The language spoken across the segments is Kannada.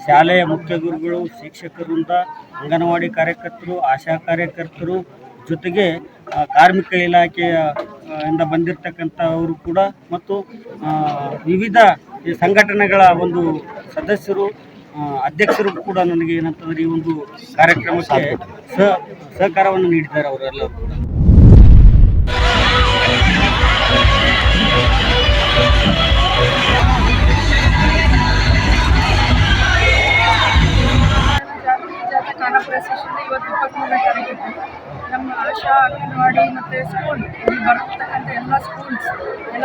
ಶಾಲೆಯ ಮುಖ್ಯ ಗುರುಗಳು, ಶಿಕ್ಷಕರಿಂದ ಅಂಗನವಾಡಿ ಕಾರ್ಯಕರ್ತರು, ಆಶಾ ಕಾರ್ಯಕರ್ತರು ಜೊತೆಗೆ ಕಾರ್ಮಿಕ ಇಲಾಖೆಯ ಇಂದ ಬಂದಿರತಕ್ಕಂಥವರು ಕೂಡ ಮತ್ತು ವಿವಿಧ ಸಂಘಟನೆಗಳ ಒಂದು ಸದಸ್ಯರು, ಅಧ್ಯಕ್ಷರು ಕೂಡ ನನಗೆ ಏನಂತಂದರೆ ಈ ಒಂದು ಕಾರ್ಯಕ್ರಮಕ್ಕೆ ಸಹಕಾರವನ್ನು ನೀಡಿದ್ದಾರೆ ಅವರೆಲ್ಲರೂ ಕೂಡ. ಇವತ್ತು 23ನೇ ತಾರೀಕು ನಮ್ಮ ಆಶಾ ಅಂಗನವಾಡಿ ಮತ್ತು ಸ್ಕೂಲ್ ಇಲ್ಲಿ ಬರ್ತಕ್ಕಂಥ ಎಲ್ಲ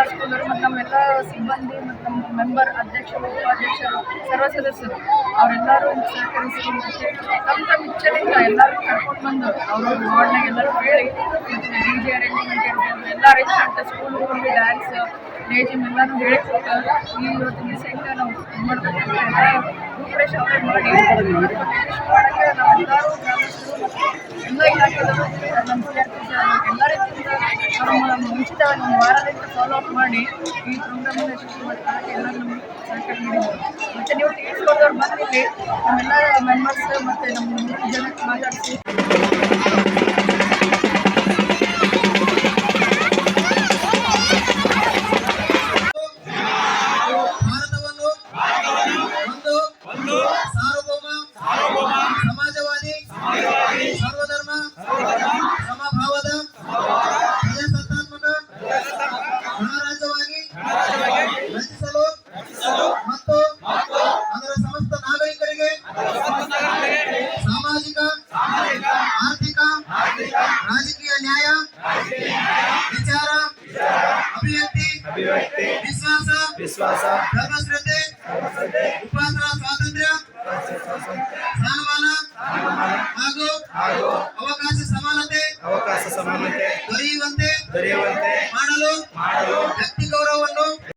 ಸ್ಕೂಲರು ಮತ್ತು ನಮ್ಮೆಲ್ಲ ಸಿಬ್ಬಂದಿ ಮತ್ತು ನಮ್ಮ ಮೆಂಬರ್ ಅಧ್ಯಕ್ಷರು, ಉಪಾಧ್ಯಕ್ಷರು, ಸರ್ವ ಸದಸ್ಯರು ಅವರೆಲ್ಲರೂ ಸಹಕರಿಸಿ ಮತ್ತು ತಮ್ಮ ಇಚ್ಛೆಯಿಂದ ಎಲ್ಲರೂ ಕರ್ಕೊಂಡು ಬಂದು ಅವ್ರವ್ರ ವಾರ್ಡ್ನಾಗ ಎಲ್ಲರೂ ಹೇಳಿ ಮತ್ತು ಡಿ ಜೆ ಅರೇಂಜ್ಮೆಂಟ್ ಇರ್ಬೋದು, ಎಲ್ಲ ಅರೇಂಜ್ಮೆಂಟ್ ಸ್ಕೂಲ್ಗಳಲ್ಲಿ ಡ್ಯಾನ್ಸ್ ಲೇಜಿಮ್ ಎಲ್ಲರೂ ಹೇಳಿಕೊಟ್ಟು ಇವತ್ತಿನ ದಿವಸದಿಂದ ನಾವು ಮಾಡ್ತಕ್ಕಂಥ ಎಲ್ಲ ರೂಪರೇಷ ಅವರೇ ಮಾಡಿ ಮಾಡೋಕ್ಕೆ ನಾವೆಲ್ಲರೂ ಗ್ರಾಮಸ್ಥರು ಎಲ್ಲ ಇಲಾಖೆದವರು ನಮ್ಮ ಸಿ ಆರ್ ಪಿ ಎಲ್ಲ ರೀತಿಯಿಂದ ನಮ್ಮ ಮುಂಚಿತವಾಗಿ ಒಂದು ವಾರದಿಂದ ಫಾಲೋ ಅಪ್ ಮಾಡಿ ಈ ಪ್ರೋಗ್ರಾಮನ್ನು ಯಶಸ್ವಿ ಮಾಡ್ಕೊಳ್ಳೋಕ್ಕೆ ಎಲ್ಲರೂ ನಮಗೆ ಸಹಕಾರ ನೀಡಿದ್ರು. ಮತ್ತು ನೀವು ತಿಳಿಸ್ಕೊಡೋರು ಬಂದಿಲ್ಲಿ ನಮ್ಮೆಲ್ಲ ಮೆಂಬರ್ಸ್ ಮತ್ತು ನಮ್ಮ ಜನಕ್ಕೆ ಮಾತಾಡಿಸಿ ಸಮಾಜವಾದಿ ಸರ್ವಧರ್ಮ ಸಮಭಾವದ ಪ್ರಜಾಸತ್ತಾತ್ಮಕ ಗಣರಾಜ್ಯವಾಗಿ ರಚಿಸಲು ಮತ್ತು ಅದರ ಸಮಸ್ತ ನಾಗರಿಕರಿಗೆ ಸಾಮಾಜಿಕ, ಆರ್ಥಿಕ, ರಾಜಕೀಯ ನ್ಯಾಯ, ವಿಚಾರ, ಅಭಿವ್ಯಕ್ತಿ, ವಿಶ್ವಾಸ, ಧರ್ಮಶ್ರದ್ಧೆ, ಉಪಾಸನಾ ಸ್ವಾತಂತ್ರ್ಯ, ಸ್ಥಾನಮಾನ ಹಾಗೂ ಅವಕಾಶ ಸಮಾನತೆ ದೊರೆಯುವಂತೆ ಮಾಡಲು ವ್ಯಕ್ತಿ ಗೌರವವನ್ನು